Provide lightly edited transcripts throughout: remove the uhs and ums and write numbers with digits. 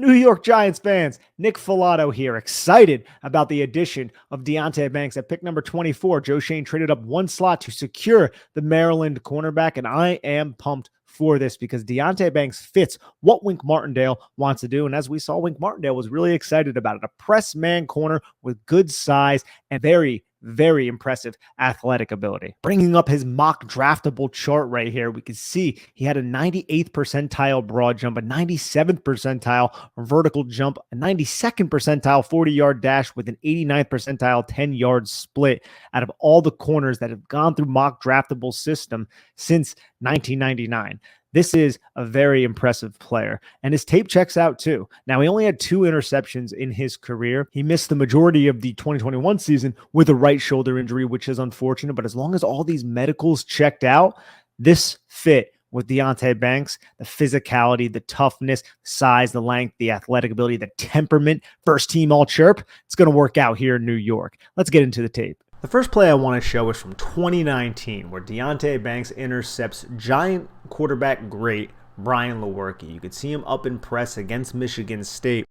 New York Giants fans, Nick Filato here, excited about the addition of Deonte Banks at pick number 24. Joe Shane traded up one slot to secure the Maryland cornerback, and I am pumped for this because Deonte Banks fits what Wink Martindale wants to do. And as we saw, Wink Martindale was really excited about it. A press man corner with good size and very impressive athletic ability. Bringing up his mock draftable chart right here, we can see he had a 98th percentile broad jump, a 97th percentile vertical jump, a 92nd percentile 40-yard dash with an 89th percentile 10-yard split out of all the corners that have gone through mock draftable system since 1999. This is a very impressive player, and his tape checks out too. Now, he only had 2 interceptions in his career. He missed the majority of the 2021 season with a right shoulder injury, which is unfortunate, but as long as all these medicals checked out, this fit with Deonte Banks, the physicality, the toughness, the size, the length, the athletic ability, the temperament, first team all chirp, it's going to work out here in New York. Let's get into the tape. The first play I want to show is from 2019, where Deonte Banks intercepts giant quarterback great Brian Lewerke. You could see him up in press against Michigan State.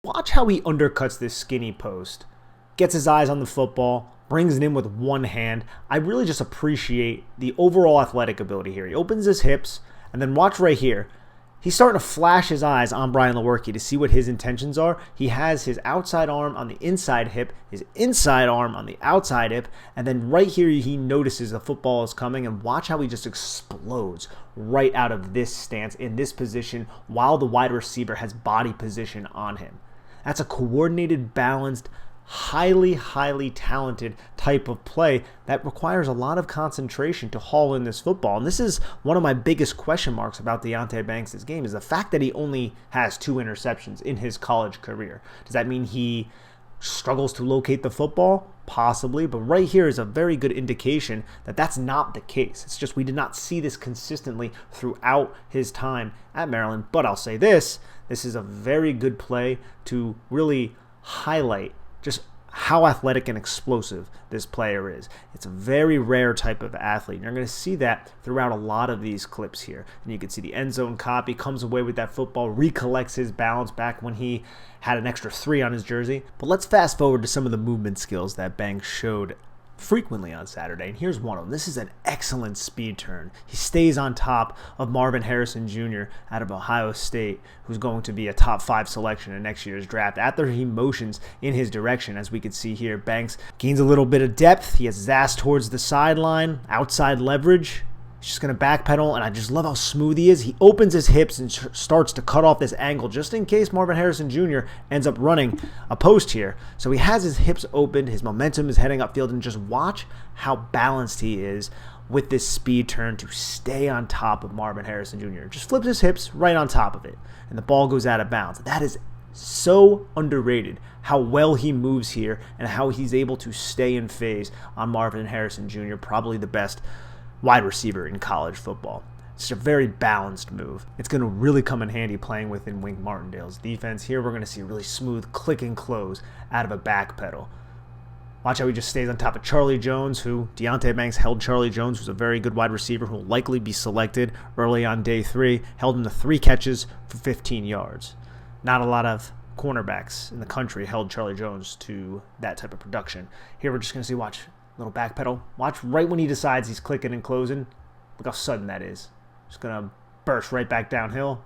Watch how he undercuts this skinny post, gets his eyes on the football, brings it in with one hand. I really just appreciate the overall athletic ability here. He opens his hips, and then watch right here. He's starting to flash his eyes on Brian Lewerke to see what his intentions are. He has his outside arm on the inside hip, his inside arm on the outside hip, and then right here he notices the football is coming, and watch how he just explodes right out of this stance in this position while the wide receiver has body position on him. That's a coordinated, balanced, highly talented type of play that requires a lot of concentration to haul in this football. And this is one of my biggest question marks about Deonte Banks' game, is the fact that he only has 2 interceptions in his college career. Does that mean he struggles to locate the football? Possibly, but right here is a very good indication that that's not the case. It's just we did not see this consistently throughout his time at Maryland. But I'll say this is a very good play to really highlight just how athletic and explosive this player is. It's a very rare type of athlete. And you're going to see that throughout a lot of these clips here. And you can see the end zone copy, comes away with that football, recollects his balance back when he had an extra 3 on his jersey. But let's fast forward to some of the movement skills that Banks showed frequently on Saturday, and here's one of them. This is an excellent speed turn. He stays on top of Marvin Harrison Jr. out of Ohio State, who's going to be a top 5 selection in next year's draft. After he motions in his direction, as we can see here, Banks gains a little bit of depth. He has his ass towards the sideline, outside leverage. He's just going to backpedal, and I just love how smooth he is. He opens his hips and starts to cut off this angle just in case Marvin Harrison Jr. ends up running a post here. So he has his hips opened, his momentum is heading upfield, and just watch how balanced he is with this speed turn to stay on top of Marvin Harrison Jr. Just flips his hips right on top of it, and the ball goes out of bounds. That is so underrated, how well he moves here and how he's able to stay in phase on Marvin Harrison Jr., probably the best wide receiver in college football. It's a very balanced move. It's going to really come in handy playing within Wink Martindale's defense. Here we're going to see a really smooth click and close out of a back pedal. Watch how he just stays on top of Charlie Jones, who Deonte Banks held Charlie Jones, who's a very good wide receiver who will likely be selected early on day 3. Held him to 3 catches for 15 yards. Not a lot of cornerbacks in the country held Charlie Jones to that type of production. Here we're just going to see, watch, little back pedal. Watch right when he decides he's clicking and closing. Look how sudden that is. Just going to burst right back downhill.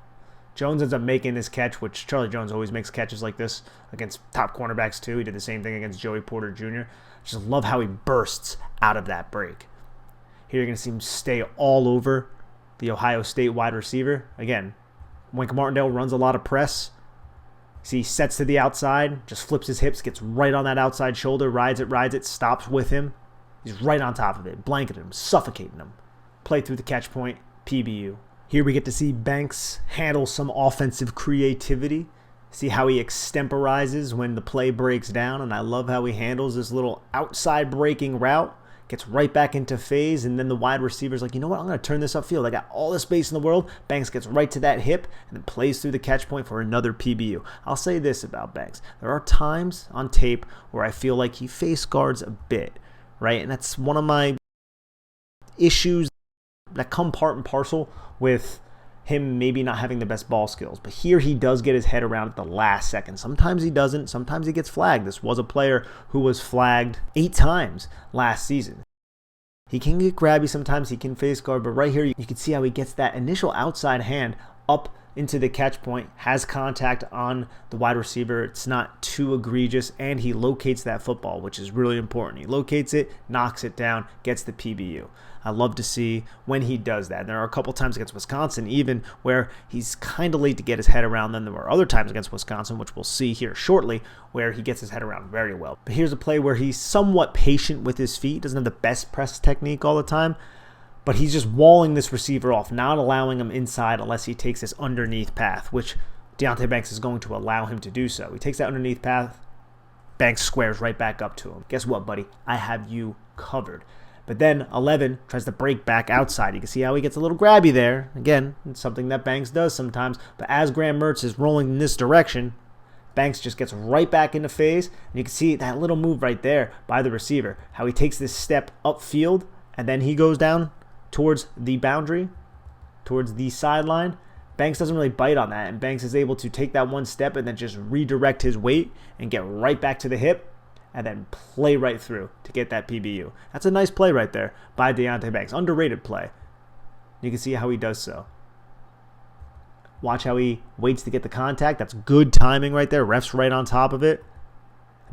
Jones ends up making this catch, which Charlie Jones always makes catches like this against top cornerbacks too. He did the same thing against Joey Porter Jr. Just love how he bursts out of that break. Here you're going to see him stay all over the Ohio State wide receiver. Again, Wink Martindale runs a lot of press. See, he sets to the outside, just flips his hips, gets right on that outside shoulder, rides it, stops with him. He's right on top of it, blanketing him, suffocating him. Play through the catch point, PBU. Here we get to see Banks handle some offensive creativity. See how he extemporizes when the play breaks down, and I love how he handles this little outside breaking route. Gets right back into phase, and then the wide receiver's like, you know what, I'm going to turn this upfield. I got all the space in the world. Banks gets right to that hip and then plays through the catch point for another PBU. I'll say this about Banks. There are times on tape where I feel like he face guards a bit, right? And that's one of my issues that come part and parcel with him maybe not having the best ball skills. But here he does get his head around at the last second. Sometimes he doesn't. Sometimes he gets flagged. This was a player who was flagged 8 times last season. He can get grabby sometimes. He can face guard. But right here, you can see how he gets that initial outside hand up into the catch point, has contact on the wide receiver. It's not too egregious, and he locates that football, which is really important. He locates it, knocks it down, gets the PBU. I love to see when he does that. And there are a couple times against Wisconsin even where he's kind of late to get his head around. Then there were other times against Wisconsin, which we'll see here shortly, where he gets his head around very well. But here's a play where he's somewhat patient with his feet, doesn't have the best press technique all the time, but he's just walling this receiver off, not allowing him inside unless he takes this underneath path, which Deonte Banks is going to allow him to do so. He takes that underneath path, Banks squares right back up to him. Guess what, buddy? I have you covered. But then 11 tries to break back outside. You can see how he gets a little grabby there. Again, it's something that Banks does sometimes. But as Graham Mertz is rolling in this direction, Banks just gets right back into phase. And you can see that little move right there by the receiver, how he takes this step upfield, and then he goes down towards the boundary, towards the sideline. Banks doesn't really bite on that, and Banks is able to take that one step and then just redirect his weight and get right back to the hip and then play right through to get that PBU. That's a nice play right there by Deonte Banks. Underrated play. You can see how he does so. Watch how he waits to get the contact. That's good timing right there. Ref's right on top of it.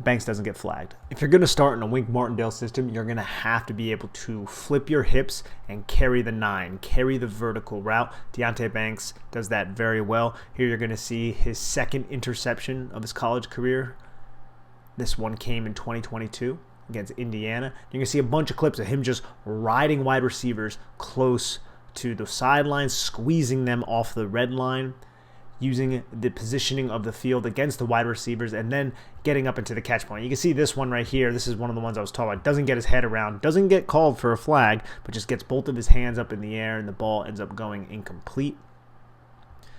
Banks doesn't get flagged. If you're going to start in a Wink Martindale system, you're going to have to be able to flip your hips and carry the 9, carry the vertical route. Deonte Banks does that very well. Here you're going to see his second interception of his college career. This one came in 2022 against Indiana. You're going to see a bunch of clips of him just riding wide receivers close to the sidelines, squeezing them off the red line, using the positioning of the field against the wide receivers, and then getting up into the catch point. You can see this one right here. This is one of the ones I was talking about. Doesn't get his head around, doesn't get called for a flag, but just gets both of his hands up in the air, and the ball ends up going incomplete.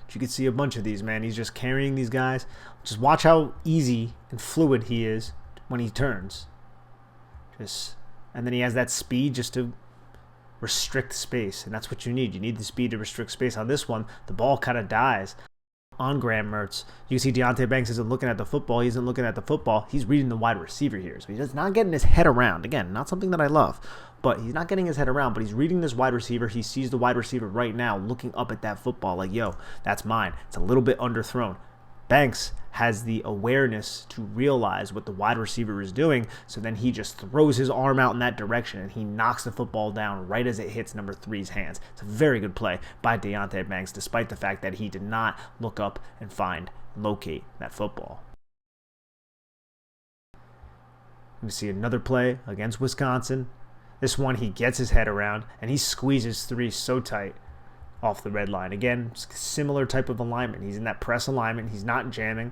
But you can see a bunch of these, man. He's just carrying these guys. Just watch how easy and fluid he is when he turns. And then he has that speed just to restrict space, and that's what you need. You need the speed to restrict space. On this one, the ball kind of dies on Graham Mertz. You can see Deonte Banks isn't looking at the football. He isn't looking at the football. He's reading the wide receiver here. So he's not getting his head around. Again, not something that I love, but he's not getting his head around, but he's reading this wide receiver. He sees the wide receiver right now looking up at that football like, yo, that's mine. It's a little bit underthrown. Banks has the awareness to realize what the wide receiver is doing, so then he just throws his arm out in that direction and he knocks the football down right as it hits number 3's hands. It's a very good play by Deonte Banks, despite the fact that he did not look up and locate that football. You see another play against Wisconsin. This one he gets his head around and he squeezes 3 so tight off the red line. Again, similar type of alignment. He's in that press alignment. He's not jamming.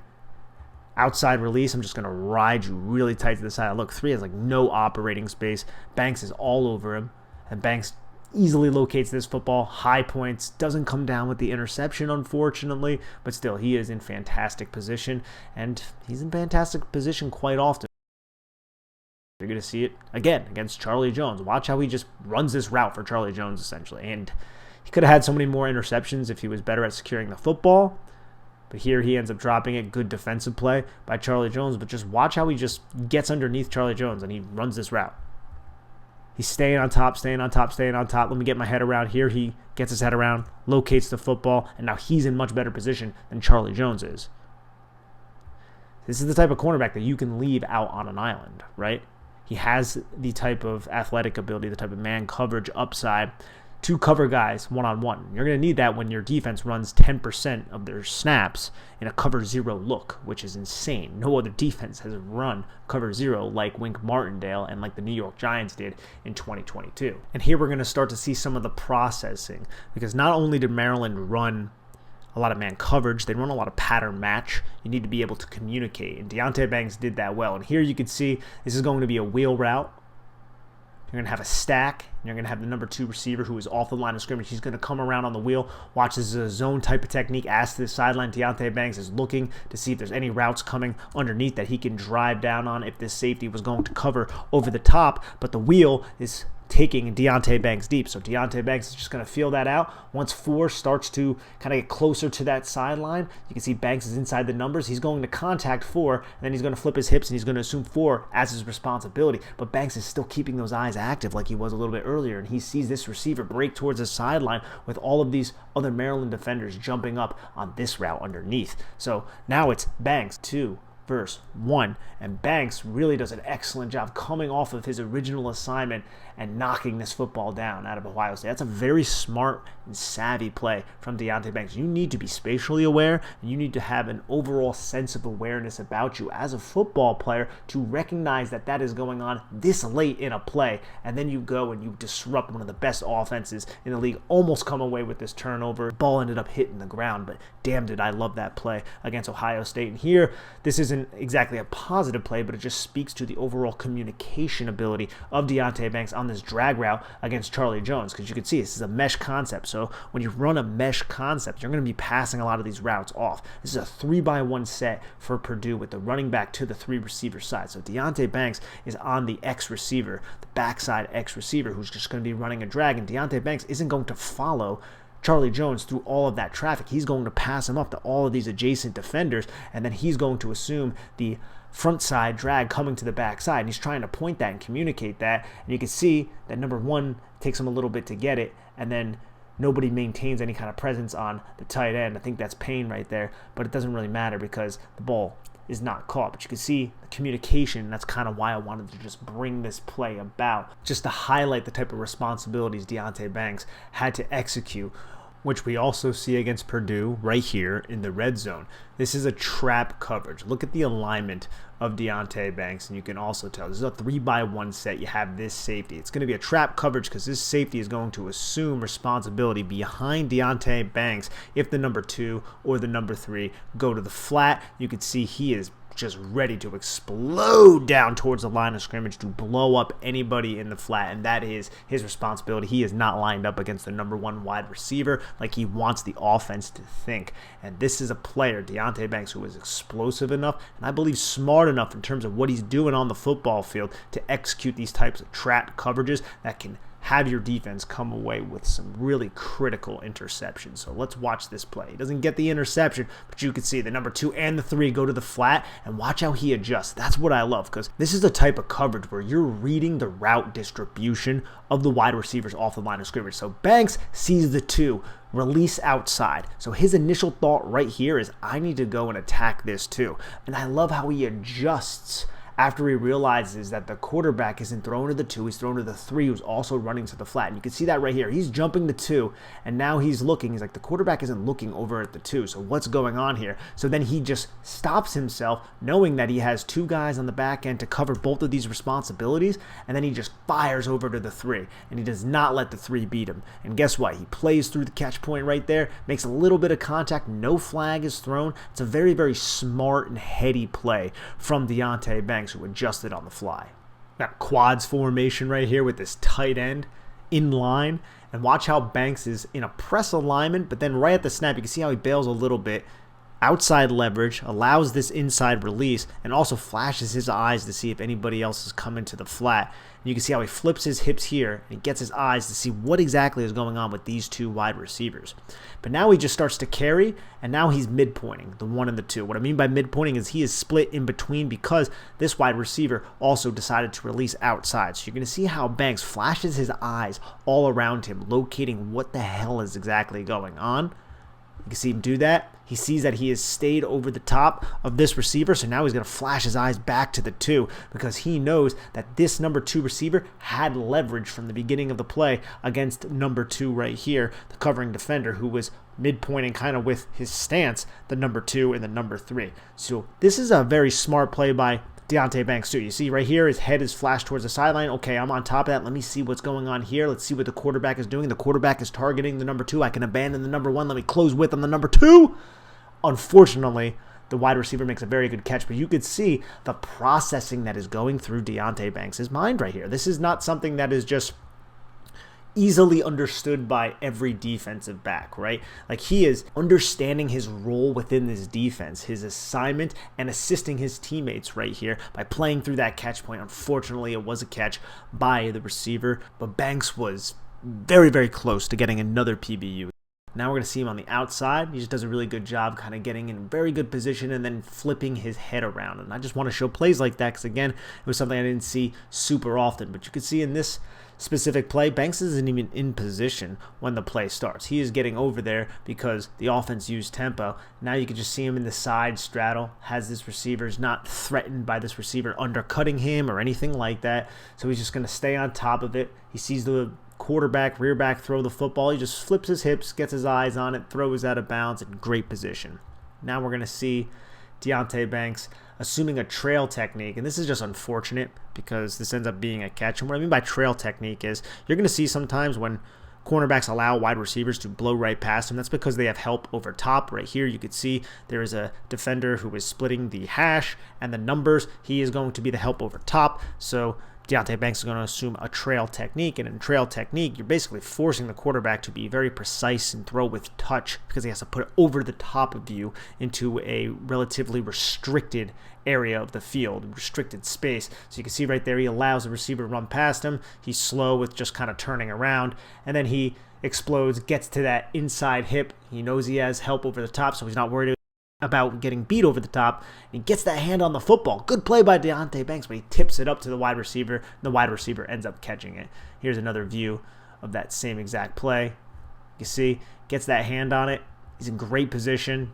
Outside release, I'm just going to ride you really tight to the side. Look, 3 has like no operating space. Banks is all over him, and Banks easily locates this football. High points, doesn't come down with the interception, unfortunately, but still, he is in fantastic position, and he's in fantastic position quite often. You're going to see it again against Charlie Jones. Watch how he just runs this route for Charlie Jones, essentially, and he could have had so many more interceptions if he was better at securing the football. But here he ends up dropping it. Good defensive play by Charlie Jones. But just watch how he just gets underneath Charlie Jones and he runs this route. He's staying on top, staying on top, staying on top. Let me get my head around. Here he gets his head around, locates the football, and now he's in much better position than Charlie Jones is. This is the type of cornerback that you can leave out on an island, right? He has the type of athletic ability, the type of man coverage upside to cover guys one-on-one. You're going to need that when your defense runs 10% of their snaps in a cover 0 look, which is insane. No other defense has run cover 0 like Wink Martindale and like the New York Giants did in 2022. And here we're going to start to see some of the processing, because not only did Maryland run a lot of man coverage, they run a lot of pattern match. You need to be able to communicate, and Deonte Banks did that well. And here you can see this is going to be a wheel route. You're going to have a stack. And you're going to have the number 2 receiver who is off the line of scrimmage. He's going to come around on the wheel. Watch, this is a zone type of technique. As to the sideline, Deonte Banks is looking to see if there's any routes coming underneath that he can drive down on if this safety was going to cover over the top. But the wheel is taking Deonte Banks deep. So Deonte Banks is just going to feel that out. Once 4 starts to kind of get closer to that sideline, you can see Banks is inside the numbers. He's going to contact 4, and then he's going to flip his hips, and he's going to assume 4 as his responsibility. But Banks is still keeping those eyes active like he was a little bit earlier, and he sees this receiver break towards the sideline with all of these other Maryland defenders jumping up on this route underneath. So now it's Banks 2 versus 1, and Banks really does an excellent job coming off of his original assignment and knocking this football down out of Ohio State. That's a very smart and savvy play from Deonte Banks. You need to be spatially aware, and you need to have an overall sense of awareness about you as a football player to recognize that that is going on this late in a play, and then you go and you disrupt one of the best offenses in the league, almost come away with this turnover. The ball ended up hitting the ground, but damn did I love that play against Ohio State. And here, this isn't exactly a positive play, but it just speaks to the overall communication ability of Deonte Banks on this drag route against Charlie Jones, because you can see this is a mesh concept. So when you run a mesh concept, you're going to be passing a lot of these routes off. This is a 3-by-1 set for Purdue with the running back to the 3 receiver side. So Deonte Banks is on the X receiver, the backside X receiver, who's just going to be running a drag, and Deonte Banks isn't going to follow Charlie Jones through all of that traffic. He's going to pass him up to all of these adjacent defenders, and then he's going to assume the front side drag coming to the back side, and he's trying to point that and communicate that. And you can see that number 1 takes him a little bit to get it, and then nobody maintains any kind of presence on the tight end. I think that's Payne right there, but it doesn't really matter because the ball is not caught. But you can see the communication. That's kind of why I wanted to just bring this play about, just to highlight the type of responsibilities Deonte Banks had to execute, which we also see against Purdue right here in the red zone. This is a trap coverage. Look at the alignment of Deonte Banks, and you can also tell this is a 3-by-1 set. You have this safety. It's going to be a trap coverage because this safety is going to assume responsibility behind Deonte Banks if the number 2 or the number 3 go to the flat. You can see he is just ready to explode down towards the line of scrimmage to blow up anybody in the flat, and that is his responsibility. He is not lined up against the number 1 wide receiver like he wants the offense to think. And this is a player, Deonte Banks, who is explosive enough and I believe smart enough in terms of what he's doing on the football field to execute these types of trap coverages that can have your defense come away with some really critical interceptions. So let's watch this play. He doesn't get the interception, but you can see the number 2 and the 3 go to the flat, and watch how he adjusts. That's what I love, because this is the type of coverage where you're reading the route distribution of the wide receivers off the line of scrimmage. So Banks sees the 2, release outside. So his initial thought right here is, I need to go and attack this 2. And I love how he adjusts after he realizes that the quarterback isn't thrown to the 2, he's thrown to the 3, who's also running to the flat. And you can see that right here. He's jumping the 2, and now he's looking. He's like, the quarterback isn't looking over at the 2, so what's going on here? So then he just stops himself, knowing that he has 2 guys on the back end to cover both of these responsibilities, and then he just fires over to the 3, and he does not let the 3 beat him. And guess what? He plays through the catch point right there, makes a little bit of contact, no flag is thrown. It's a very, very smart and heady play from Deonte Banks, who adjusted on the fly. Got quads formation right here with this tight end in line, and watch how Banks is in a press alignment, but then right at the snap you can see how he bails a little bit. Outside leverage, allows this inside release, and also flashes his eyes to see if anybody else is coming to the flat. And you can see how he flips his hips here, and he gets his eyes to see what exactly is going on with these 2 wide receivers. But now he just starts to carry, and now he's midpointing, the 1 and the 2. What I mean by midpointing is he is split in between because this wide receiver also decided to release outside. So you're going to see how Banks flashes his eyes all around him, locating what the hell is exactly going on. You can see him do that. He sees that he has stayed over the top of this receiver, so now he's going to flash his eyes back to the 2 because he knows that this number 2 receiver had leverage from the beginning of the play against number 2 right here, the covering defender, who was midpointing kind of with his stance, the number 2 and the number 3. So this is a very smart play by Deonte Banks too. You see right here, his head is flashed towards the sideline. Okay, I'm on top of that. Let me see what's going on here. Let's see what the quarterback is doing. The quarterback is targeting the number 2. I can abandon the number 1. Let me close with on the number 2. Unfortunately, the wide receiver makes a very good catch, but you could see the processing that is going through Deonte Banks' mind right here. This is not something that is just easily understood by every defensive back, right? Like, he is understanding his role within this defense, his assignment, and assisting his teammates right here by playing through that catch point. Unfortunately, it was a catch by the receiver, but Banks was very, very close to getting another PBU. Now we're going to see him on the outside. He just does a really good job kind of getting in very good position and then flipping his head around. And I just want to show plays like that because, again, it was something I didn't see super often. But you can see in this specific play, Banks isn't even in position when the play starts. He is getting over there because the offense used tempo. Now you can just see him in the side straddle, has this receiver, is not threatened by this receiver undercutting him or anything like that. So he's just going to stay on top of it. He sees the quarterback, rear back throw the football. He just flips his hips, gets his eyes on it, throws out of bounds in great position. Now we're going to see Deonte Banks assuming a trail technique, and this is just unfortunate because this ends up being a catch. And what I mean by trail technique is you're going to see sometimes when cornerbacks allow wide receivers to blow right past them. That's because they have help over top. Right here you could see there is a defender who is splitting the hash and the numbers. He is going to be the help over top. So Deonte Banks is going to assume a trail technique, and in trail technique, you're basically forcing the quarterback to be very precise and throw with touch because he has to put it over the top of you into a relatively restricted area of the field, restricted space. So you can see right there, he allows the receiver to run past him. He's slow with just kind of turning around, and then he explodes, gets to that inside hip. He knows he has help over the top, so he's not worried about getting beat over the top. He gets that hand on the football. Good play by Deonte Banks, but he tips it up to the wide receiver, and the wide receiver ends up catching it. Here's another view of that same exact play. You see, gets that hand on it. He's in great position.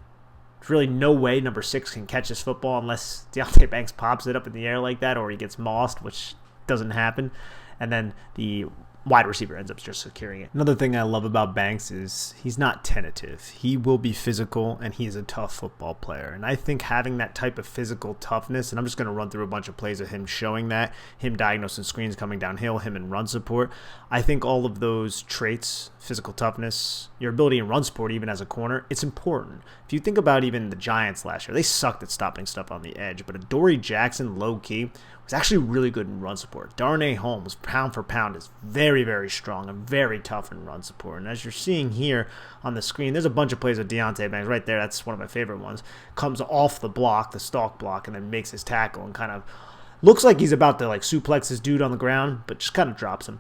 There's really no way number 6 can catch this football unless Deonte Banks pops it up in the air like that or he gets mossed, which doesn't happen. And then the wide receiver ends up just securing it. Another thing I love about Banks is he's not tentative. He will be physical, and he is a tough football player. And I think having that type of physical toughness, and I'm just going to run through a bunch of plays of him showing that, him diagnosing screens coming downhill, him in run support. I think all of those traits, physical toughness, your ability in run support, even as a corner, it's important. If you think about even the Giants last year, they sucked at stopping stuff on the edge, but Adoree Jackson, low-key, was actually really good in run support. Darnay Holmes, pound for pound, is very, very strong and very tough in run support. And as you're seeing here on the screen, there's a bunch of plays with Deonte Banks right there. That's one of my favorite ones. Comes off the block, the stalk block, and then makes his tackle and kind of looks like he's about to like suplex his dude on the ground, but just kind of drops him.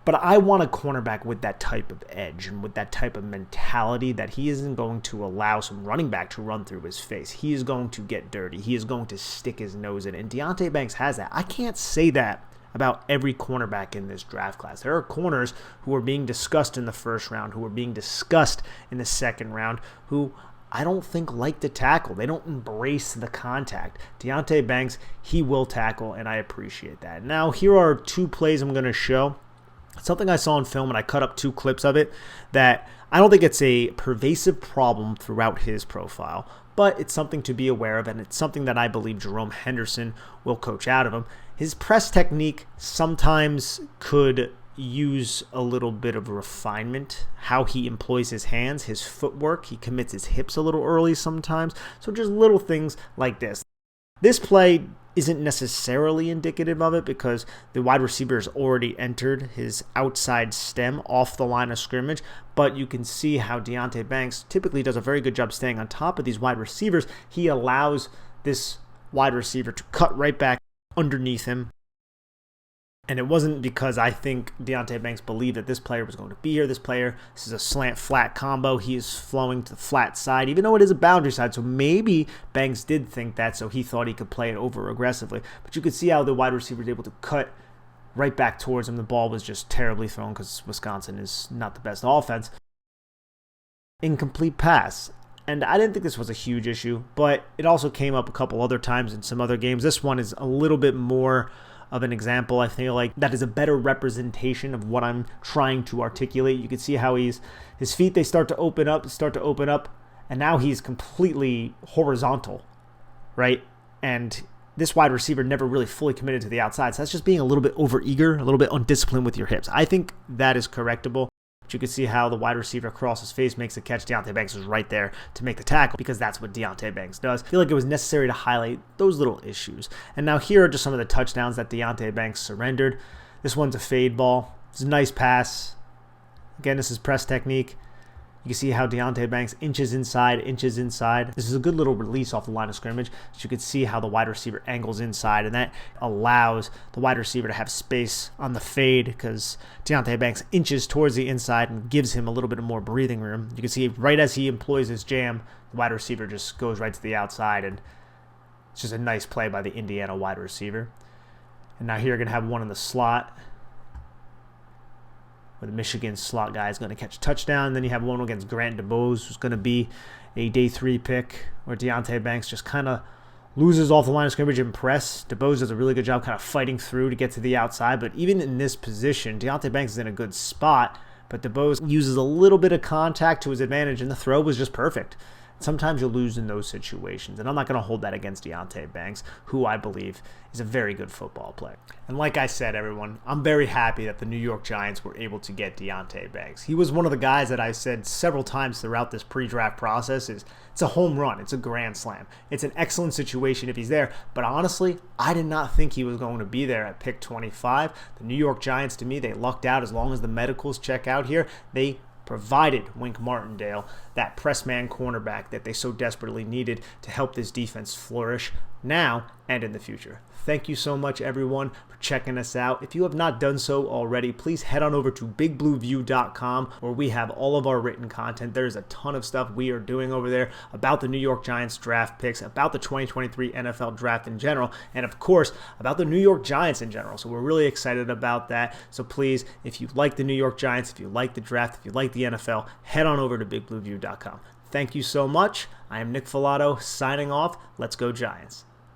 But I want a cornerback with that type of edge and with that type of mentality that he isn't going to allow some running back to run through his face. He is going to get dirty. He is going to stick his nose in. And Deonte Banks has that. I can't say that about every cornerback in this draft class. There are corners who are being discussed in the first round, who are being discussed in the second round, who I don't think like to tackle. They don't embrace the contact. Deonte Banks, he will tackle, and I appreciate that. Now, here are 2 plays I'm going to show. Something I saw in film, and I cut up 2 clips of it, that I don't think it's a pervasive problem throughout his profile, but it's something to be aware of, and it's something that I believe Jerome Henderson will coach out of him. His press technique sometimes could use a little bit of refinement, how he employs his hands, his footwork. He commits his hips a little early sometimes, so just little things like this. This play isn't necessarily indicative of it because the wide receiver has already entered his outside stem off the line of scrimmage, but you can see how Deonte Banks typically does a very good job staying on top of these wide receivers. He allows this wide receiver to cut right back underneath him. And it wasn't because I think Deonte Banks believed that this player was going to be here. This is a slant-flat combo. He is flowing to the flat side, even though it is a boundary side. So maybe Banks did think that, so he thought he could play it over aggressively. But you could see how the wide receiver was able to cut right back towards him. The ball was just terribly thrown because Wisconsin is not the best offense. Incomplete pass. And I didn't think this was a huge issue, but it also came up a couple other times in some other games. This one is a little bit more of an example. I feel like that is a better representation of what I'm trying to articulate. You can see how his feet, they start to open up, and now he's completely horizontal, right? And this wide receiver never really fully committed to the outside, so that's just being a little bit overeager, a little bit undisciplined with your hips. I think that is correctable. But you can see how the wide receiver across his face makes a catch. Deonte Banks is right there to make the tackle because that's what Deonte Banks does. I feel like it was necessary to highlight those little issues. And now here are just some of the touchdowns that Deonte Banks surrendered. This one's a fade ball. It's a nice pass. Again, this is press technique. You can see how Deonte Banks inches inside, inches inside. This is a good little release off the line of scrimmage. So you can see how the wide receiver angles inside, and that allows the wide receiver to have space on the fade because Deonte Banks inches towards the inside and gives him a little bit more breathing room. You can see right as he employs his jam, the wide receiver just goes right to the outside, and it's just a nice play by the Indiana wide receiver. And now here you're going to have one in the slot, where the Michigan slot guy is going to catch a touchdown. And then you have one against Grant DeBose, who's going to be a day 3 pick, where Deonte Banks just kind of loses off the line of scrimmage and press. DeBose does a really good job kind of fighting through to get to the outside. But even in this position, Deonte Banks is in a good spot, but DeBose uses a little bit of contact to his advantage, and the throw was just perfect. Sometimes you'll lose in those situations, and I'm not going to hold that against Deonte Banks, who I believe is a very good football player. And like I said, everyone, I'm very happy that the New York Giants were able to get Deonte Banks. He was one of the guys that I said several times throughout this pre-draft process is it's a home run. It's a grand slam. It's an excellent situation if he's there, but honestly, I did not think he was going to be there at pick 25. The New York Giants, to me, they lucked out. As long as the medicals check out here, they provided Wink Martindale that press man cornerback that they so desperately needed to help this defense flourish now and in the future. Thank you so much, everyone, for checking us out. If you have not done so already, please head on over to bigblueview.com, where we have all of our written content. There's a ton of stuff we are doing over there about the New York Giants draft picks, about the 2023 NFL draft in general, and of course, about the New York Giants in general. So we're really excited about that. So please, if you like the New York Giants, if you like the draft, if you like the NFL, head on over to bigblueview.com. Thank you so much. I am Nick Filato signing off. Let's go Giants.